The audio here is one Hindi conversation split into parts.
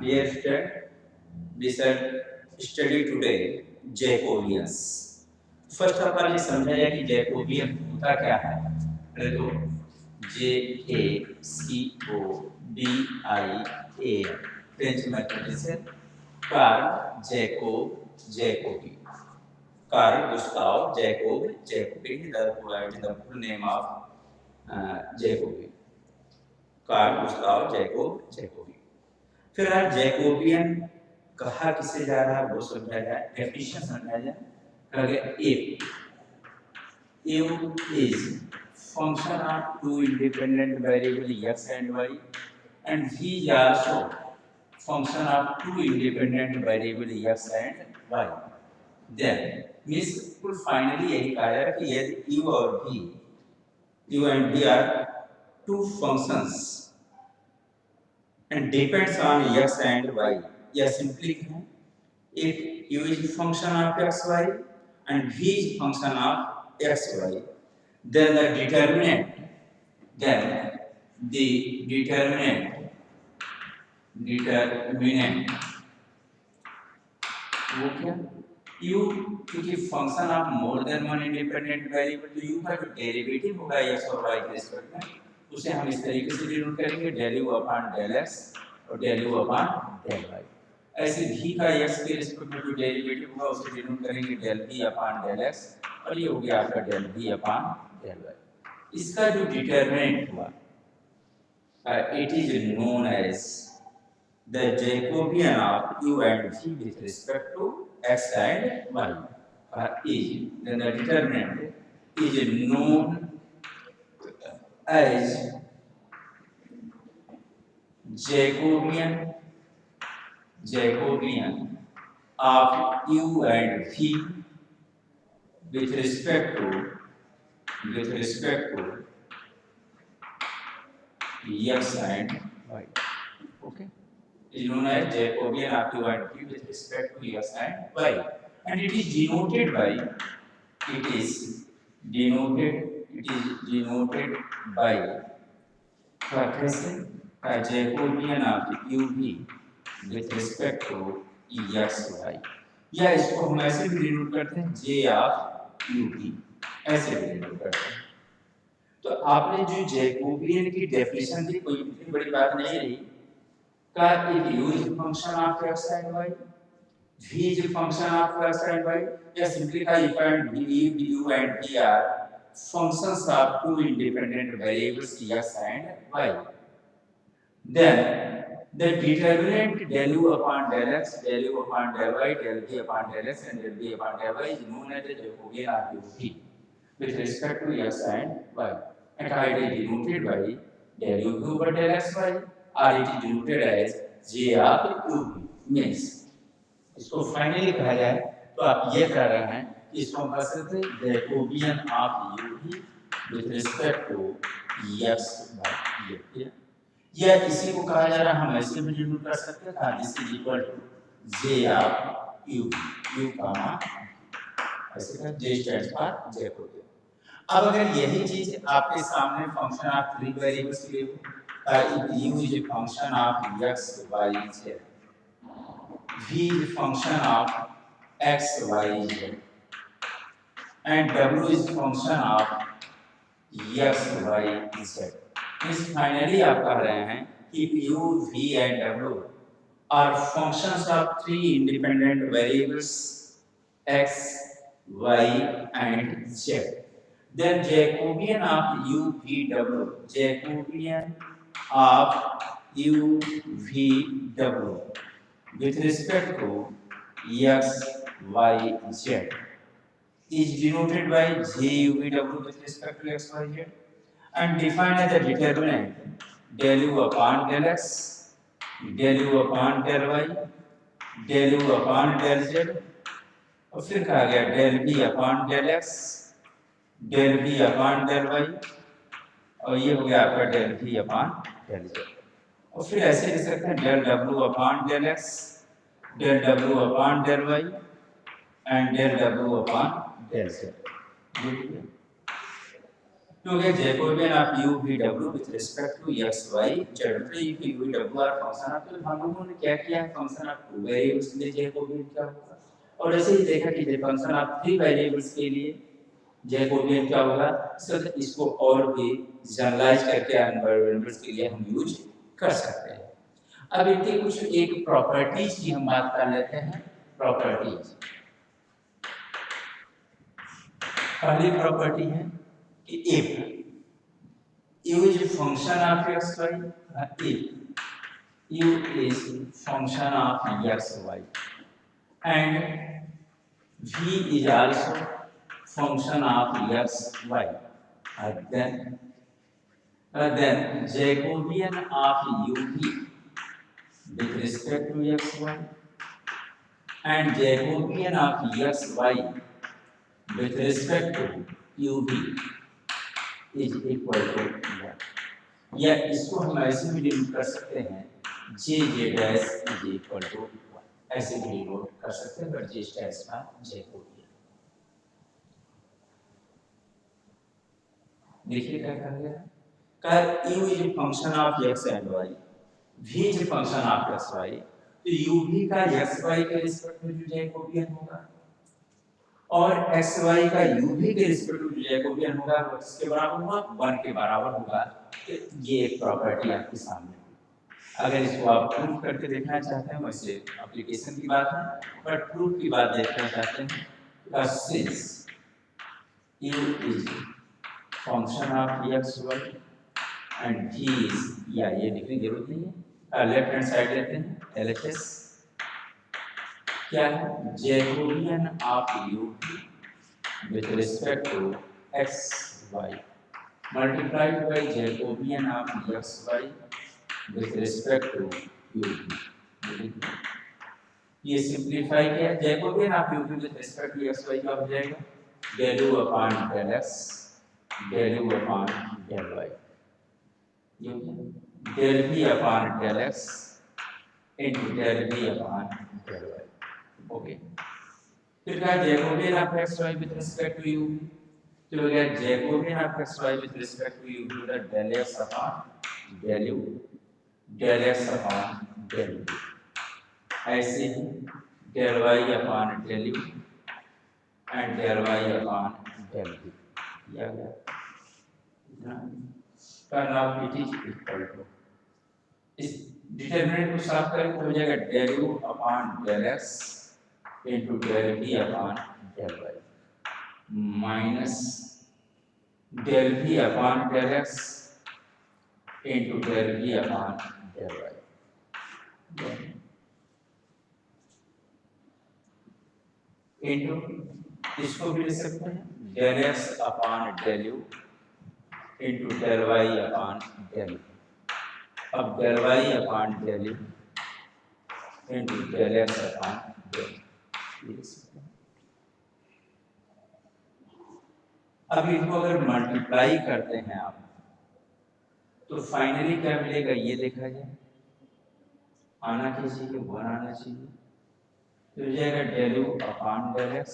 Dear student, we shall study today Jacobians. First of all ये समझा जाए कि जैकोबियन होता क्या है। पहले तो Jacobian French mathematician Carl Jacobi Carl Gustav Jacobi the full name of Jacobi Carl Gustav Jacobi. फिर आज जैकोबियन कहा किसे जा रहा है वो समझा जाए, डेफिनेशन समझा जाए। कहा गया if is function of two independent variable x and y and v is also function of two independent variable x and y, then means कुल फाइनली यही कहा जा रहा है कि यदि u और v, u and v are two functions and depends on x and y, यह सिंपली है if u is function of xy and v is function of xy, then the determinant वो क्या, u क्योंकि function of more than one independent variable, तो u का जो डेरिवेटिव होगा x और y के रिस्पेक्ट में उसे हम इस तरीके से डिनोट करेंगे del u upon del x और del u upon del y। ऐसे v का x के रिस्पेक्ट में जो डेरिवेटिव होगा उसे डिनोट करेंगे del v upon del x और ये हो गया आपका del v upon del y। इसका जो डिटरमिनेंट हुआ it is known as the Jacobian of u and v with respect to x and y, is then the determinant is known as Jacobian of u and v with respect to x and y. Okay, is known as Jacobian of u and v with respect to x and y, and it is denoted by Jacobian of u v with respect to x y, या इसको हम ऐसे भी डिनोट करते हैं j ऑफ u v, ऐसे भी डिनोट करते हैं। तो आपने जो जैकोबियन की डेफिनेशन दी कोई इतनी बड़ी बात नहीं रही का if u is a function of x and y, v is a function of x and y, या simply का if and v, u and v are functions of two independent variables x and y, then the determinant del u upon del x, del u upon del y, del v upon del x and del v upon del y is known as the Jacobian of u v with respect to x and y, and it is denoted by del u v over del x y, or it is denoted as j of u v। means इसको फाइनली कहा जाए तो आप ये कह रहे हैं कि इसको हम कह सकते हैं Jacobian of u v with respect to x y, या इसी को कहा जा रहा है हम ऐसे भी डिनोट कर सकते हैं this is equal to j of u, u comma ऐसे का j स्टैंड्स फॉर जैकोबियन। अब अगर यही चीज आपके सामने फंक्शन ऑफ थ्री वेरिएबल्स के लिए हो, u is a function of x y z, v is a function of x y z, and w is a function of x y z। इस फाइनली आप कह रहे हैं कि u v and w are functions of three independent variables x y and z, then Jacobian of u v w, Jacobian of u v w with respect to x y z is denoted by j u v w with respect to x y z, and defined as the determinant del u upon del x, del u upon del y, del u upon del z, और फिर कहा गया del v upon del x, del v upon del y, और ये हो गया आपका del v upon del z। और फिर ऐसे लिख सकते हैं del w upon del x, del w upon del y, and del w upon del z। तो ये Jacobian of u v w with respect to x y z if u v w are function of, तो हम लोगों ने क्या किया है, फंक्शन ऑफ टू वेरिएबल्स के लिए जैकोबियन क्या होगा, और ऐसे ही देखा कि फंक्शन ऑफ थ्री वेरिएबल्स के लिए जैकोबियन क्या होगा। इसको और भी जनरलाइज करके वेरिएबल्स के लिए हम यूज कर सकते हैं। अब इनकी कुछ एक प्रॉपर्टीज की हम बात कर लेते हैं। प्रॉपर्टीज, पहली प्रॉपर्टी है कि if u is a function of x y, if u is function of x y and v is also function of x y, then Jacobian of u v with respect to x y and Jacobian of x y with respect to u v is equal to 1, या इसको हम ऐसे भी डिनोट कर सकते हैं जे जे डैश इज इक्वल टू 1, ऐसे भी डिनोट कर सकते हैं, पर जे डैश का जैकोबियन। देखिए क्या कहा गया, का u is a function of x and y, v is a function of xy, तो u v का xy के रिस्पेक्ट में जो जैकोबियन होगा और xy का u v के रिस्पेक्ट में जो जैकोबियन होगा वो किसके बराबर होगा, 1 के बराबर होगा। तो ये एक प्रॉपर्टी आपके सामने, अगर इसको आप प्रूफ करके देखना चाहते हैं, वैसे एप्लीकेशन की बात है, बट प्रूफ की बात देखना चाहते हैं, since u is function of x y and v is, या ये लिखने की जरूरत नहीं है, लेफ्ट हैंड साइड लेते हैं LHS, क्या है, Jacobian of u with respect to x y multiplied by Jacobian of x y with respect to u v। ये सिंपलीफाई किया, Jacobian of u v with respect to x y क्या हो जाएगा, del u upon del x del u upon del y, del v upon del x into del v upon del y। Okay, फिर क्या Jacobian of x y with respect to u v, तो हो गया Jacobian of x y with respect to u v that del x upon del u del x upon del v, ऐसे ही del y upon del u and del y upon del v, या now it is equal to, इस डिटरमिनेंट को साफ करें तो हो जाएगा del u upon del x into del v upon del y minus del v upon del x into del v upon del y। Into इसको भी लिख सकते हैं del x upon del u into del y upon del v। अब del y upon del u into del x upon del v। अब इनको अगर मल्टीप्लाई करते हैं आप तो फाइनली क्या मिलेगा, ये देखा जाए, आना चाहिए 1 आना चाहिए, तो हो जाएगा del u upon del x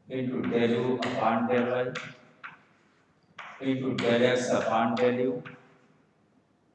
into del u upon del y into del x upon del u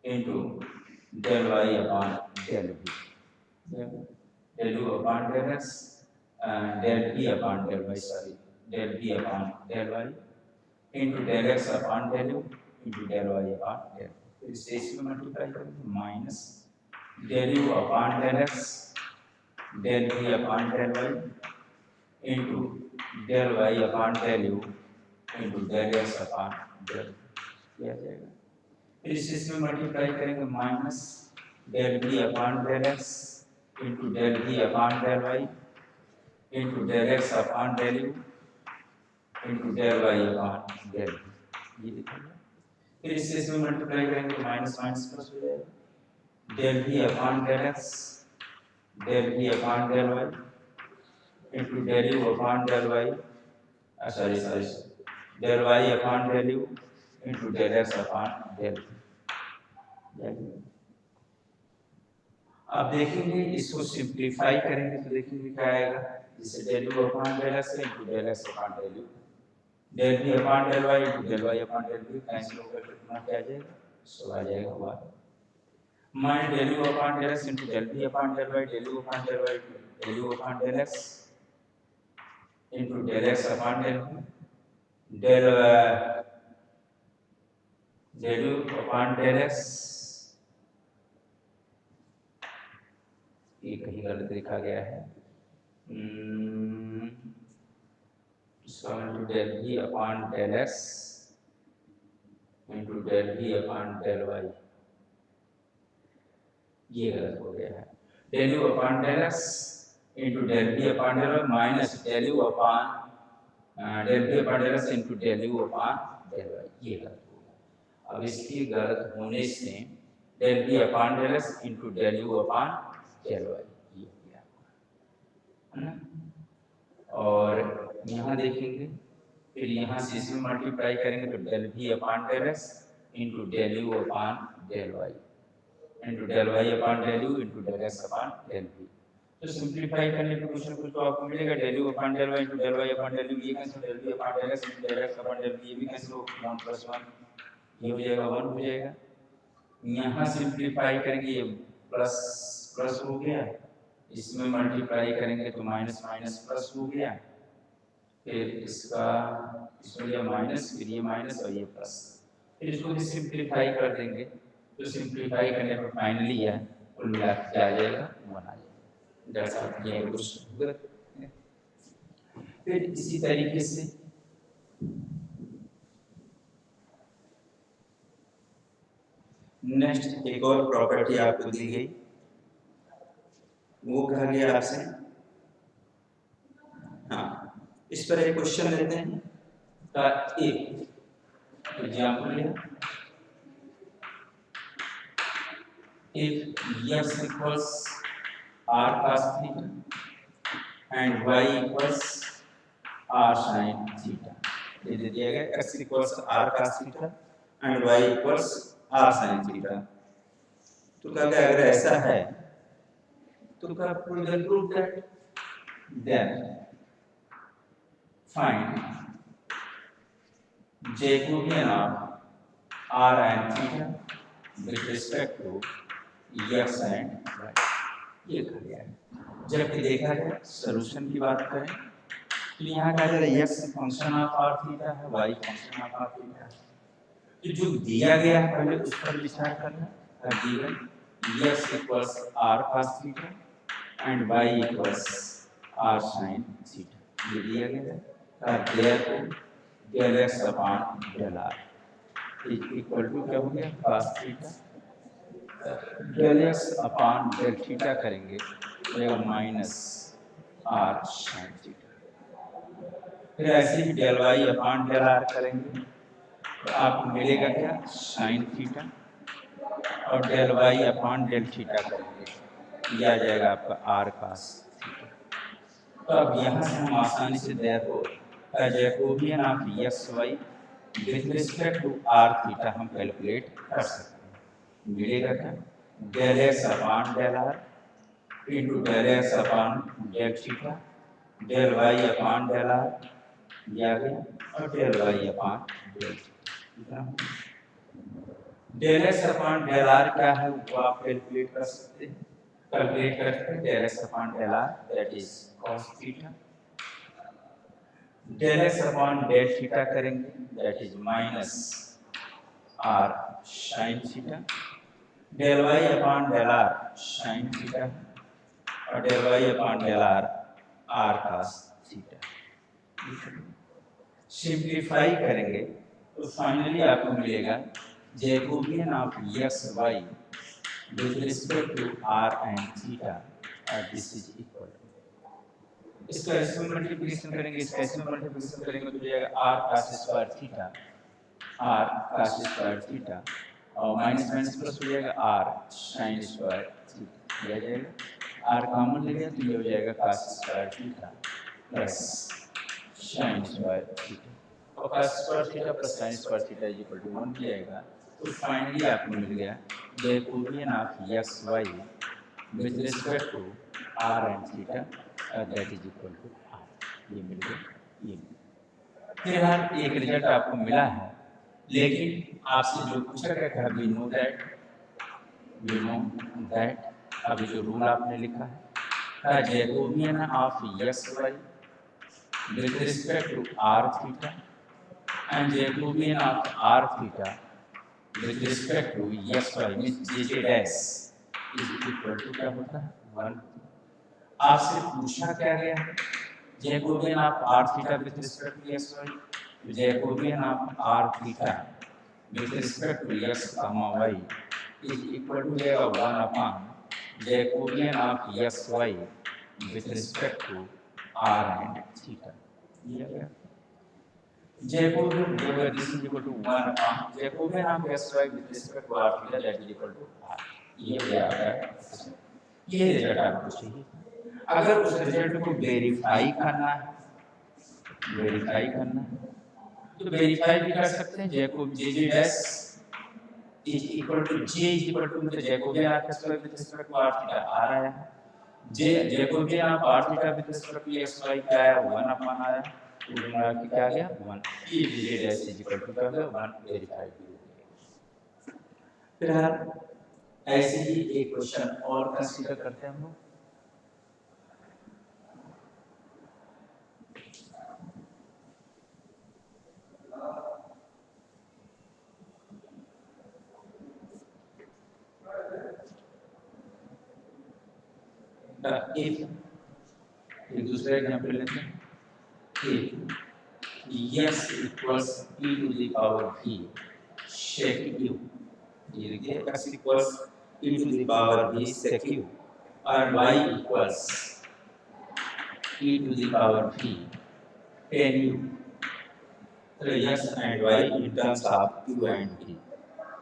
into del y upon del v, del u upon del x del v upon del y, sorry, del v upon del y into del x upon del u into del y upon del, तो इसे इसमें मल्टीप्लाई करेंगे minus del u upon del x del v upon del y into del y upon del u into del x upon del किया जाएगा। फिर इसमें मल्टीप्लाई करेंगे minus del v upon del x into del v upon del y into del x upon del u into del y upon del v, ये लिखेंगे। फिर इसमें मल्टीप्लाई करेंगे माइनस माइनस प्लस हो जाएगा del v upon del x del v upon del y into del u upon del y, sorry del y upon del u into del x upon del v। अब देखेंगे इसको सिंप्लीफाई करेंगे तो देखेंगे क्या आएगा, जैसे del u upon del x into del x upon del u del B upon del Y into del Y upon del b cancel होकर कितना क्या आ जाएगा, सो आ जाएगा हुआ minus del you upon del x into del B upon del y del you upon del y del you upon del x into del x upon del del del you upon del x, ये कहीं गलत लिखा गया है, इसका into del B upon del x into del B upon del y, ये गलत हो गया है। Del you upon del x into del B upon del y minus del you upon del B upon del x into del you upon del y, ये गलत हो गया। अब इसके गलत होने से del B upon del x into del you upon del y ये हो गया है ना। और यहाँ देखेंगे फिर यहाँ से इसमें मल्टीप्लाई करेंगे तो del B upon del x into del you upon del Y into del Y upon del U into del x upon del B. तो सिंप्लीफाई करने पे कुछ ना कुछ तो आपको मिलेगा, del you upon del Y into del Y upon del U, ये cancel, del B upon del x into del x upon del B ये भी कैंसिल हो, 1 + 1 ये हो जाएगा 1 हो जाएगा। यहाँ सिंप्लीफाई करेंगे ये प्लस प्लस हो गया, इसमें मल्टीप्लाई करेंगे तो माइनस माइनस प्लस हो गया, फिर इसका इसमें ये माइनस फिर ये माइनस और ये प्लस, फिर इसको भी सिंप्लीफाई कर देंगे तो सिंप्लीफाई करने पर फाइनली यह कुल मिला के क्या आ जाएगा 1 आ जाएगा। दरअसल ये कुछ फिर इसी तरीके से नेक्स्ट एक और प्रॉपर्टी आपको दी गई, वो कहा गया आपसे, हाँ इस पर एक क्वेश्चन लेते हैं का एक एग्जाम्पल है, if x equals r cos theta and y equals r sin theta, ये दे दिया गया x equals r cos theta and y equals r sin theta। तो क्या अगर ऐसा है तो क्या we will prove that then find Jacobian of r and theta with respect to x and y, ये कहा गया है। जबकि देखा जाए सॉल्यूशन की बात करें तो यहाँ कहा जा रहा है x function of r theta है, y function of r theta है, तो जो दिया गया है पहले उस पर विचार करना है, given x equals r cos theta and y equals r sin theta, ये दिया गया है, therefore del x upon del r equal to क्या हो गया cos theta, del x upon del theta करेंगे तो माइनस r sin थीटा, फिर ऐसे ही del y upon del r करेंगे तो आपको मिलेगा क्या sin थीटा, और del y upon del theta करेंगे ये आ जाएगा आपका r cos थीटा। तो अब यहाँ से हम आसानी से therefore Jacobian of x y with respect to r theta हम कैलकुलेट कर सकते हैं, मिलेगा क्या del x upon del r into del x upon del theta del y upon del r ये आ गया, और del y upon del theta. del x upon del r क्या है वो आप कैलकुलेट कर सकते हैं, कैलकुलेट करते हैं del x upon del r that is cos theta, del x upon del theta करेंगे that is minus r sin theta, del y upon del r sin theta और del y upon del r r cos theta. Simplify करेंगे तो फाइनली आपको मिलेगा Jacobian of x y with respect to r and theta this is equal, इसका इसमें मल्टीप्लिकेशन करेंगे इसका इसमें मल्टीप्लिकेशन करेंगे तो जाएगा r cos square theta, r cos square theta और माइनस माइनस प्लस हो जाएगा r sin स्क्वायर थीटा, यह जाएगा r कॉमन ले गया तो ये हो जाएगा cos square theta plus sin square theta, और cos square theta plus sin square theta is equal to 1 जाएगा। तो फाइनली आपको मिल गया Jacobian of x y with respect to r and theta that is equal to r, ये मिल गया ये। फिलहाल एक रिजल्ट आपको मिला है, लेकिन आपसे जो पूछा गया था, वी नो दैट अभी जो रूल आपने लिखा है, Jacobian of x y with respect to r theta and Jacobian of r theta with respect to x y means jj dash is equal to क्या होता है 1। आपसे पूछा क्या गया है, Jacobian of r theta with respect to x y, तो Jacobian of r theta with respect to x comma y is equal to जाएगा 1 upon Jacobian of x y with respect to r and theta दिया गया। Jacobian where this is equal to 1 upon Jacobian of xy with respect to r theta that is equal to r। ये हो जाएगा, ये रिजल्ट आपको चाहिए। अगर उस रिजल्ट को वेरीफाई करना है, तो वेरीफाई भी कर सकते हैं। Jacob J dash is equal to J is equal to मतलब Jacobian of x Y with respect to R theta आ रहा है, J Jacobian of R theta with respect to X Y क्या आया 1 अपॉन आया, तो गुणा की क्या गया 1, ये जे डैश इज इक्वल टू क्या गया 1 वेरीफाई। फिर ऐसे ही एक क्वेश्चन और कंसीडर करते हैं हम लोग। एक दूसरा एग्जांपल लेते हैं। x equals e to the power v sec u, ये देखिए x equals e to the power v sec u और y equals e to the power v tan u, so x and y in terms of u and v,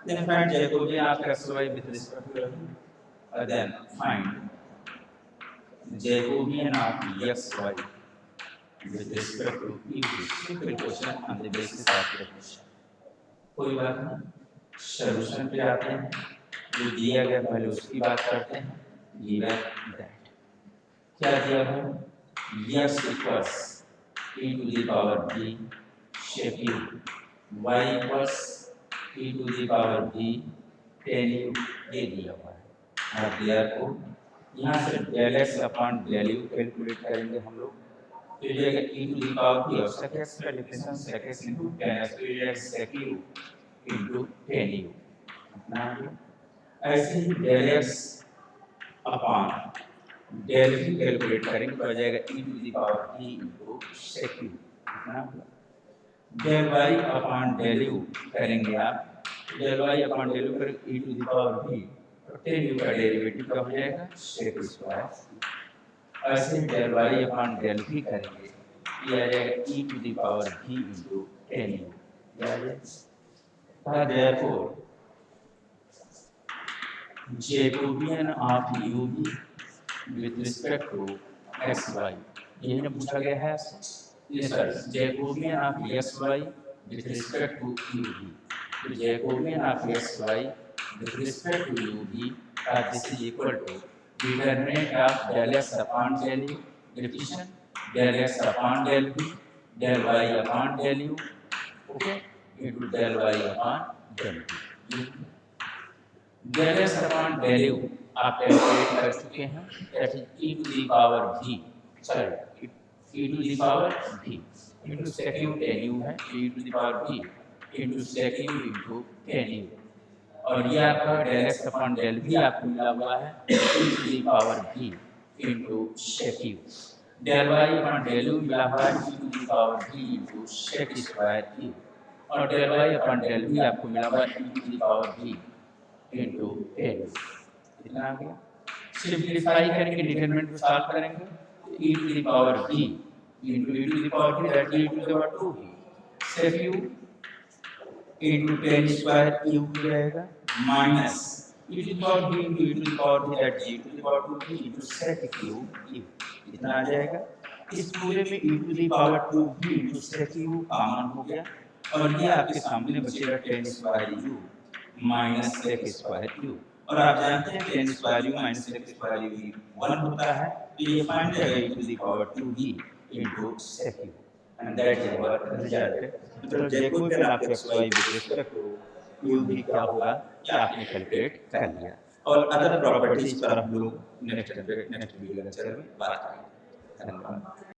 then find Jacobian of x y with respect to then find Jacobian of x y with respect to u। simple question on the basis of the question, कोई बात नहीं, सॉल्यूशन पे आते हैं, जो दिया गया पहले उसकी बात करते हैं। गिवन दैट क्या दिया है, x equals e to the power v sec u, y equals e to the power v tan u, ये दिया हुआ है। अब देयरफॉर यहाँ से del x upon del u calculate करेंगे हम लोग, तो ये जाएगा e to the power v और sec x का difference sec x into tan x, तो ये जाएगा sec u into tan u। ऐसे ही del x upon del v calculate करेंगे तो आ जाएगा e to the power v into sec u। del y upon del u करेंगे आप, del y upon del u करेंगे e to the power v, तो tan u का डेरिवेटिव क्या हो जाएगा sec स्क्वायर। ऐसे ही del y upon del v करेंगे, ये आ जाएगा e to the power v into tan u, ये आ जाएगा। therefore Jacobian of UV with respect to XY, यही ना पूछा गया है आपसे। ये sir Jacobian of XY with respect to UV, तो Jacobian of XY with respect to UV this is equal to determinant of del x upon del u, repetition del x upon del v del y upon del u, okay, into del y upon del v। del x upon del u आप कैलकुलेट कर चुके हैं, that is e to the power v, sorry e to the power v into sec u tan u है, e to the power v into sec u into tan u, और ये आपका del x upon del v आपको मिला हुआ है e to the power v into sec u, del y upon del u मिला हुआ है e to the power v into sec square u, और del y upon del v आपको मिला हुआ है e to the power v into n, इतना आ गया। सिंप्लीफाई करेंगे, डिटरमिनेंट को सॉल्व करेंगे, e to the power v into e to the power v that e to the power 2v sec u into tan square u हो जाएगा minus e to the power v into e to the power v that e to the power 2v into sec u, इतना आ जाएगा। इस पूरे में e to the power 2v into sec u common हो गया, और ये आपके सामने बचेगा tan square u minus sec square u, और आप जानते हैं tan square u minus sec square u 1 होता है, तो ये फाइंड जाएगा e to the power 2v into sec u। and that is our result. मतलब Jacobian of x Y with respect to u भी क्या होगा कि आपने कैलकुलेट कर लिया, और अदर प्रॉपर्टीज पर हम लोग नेक्स्ट वीडियो लेक्चर में बात करेंगे। धन्यवाद।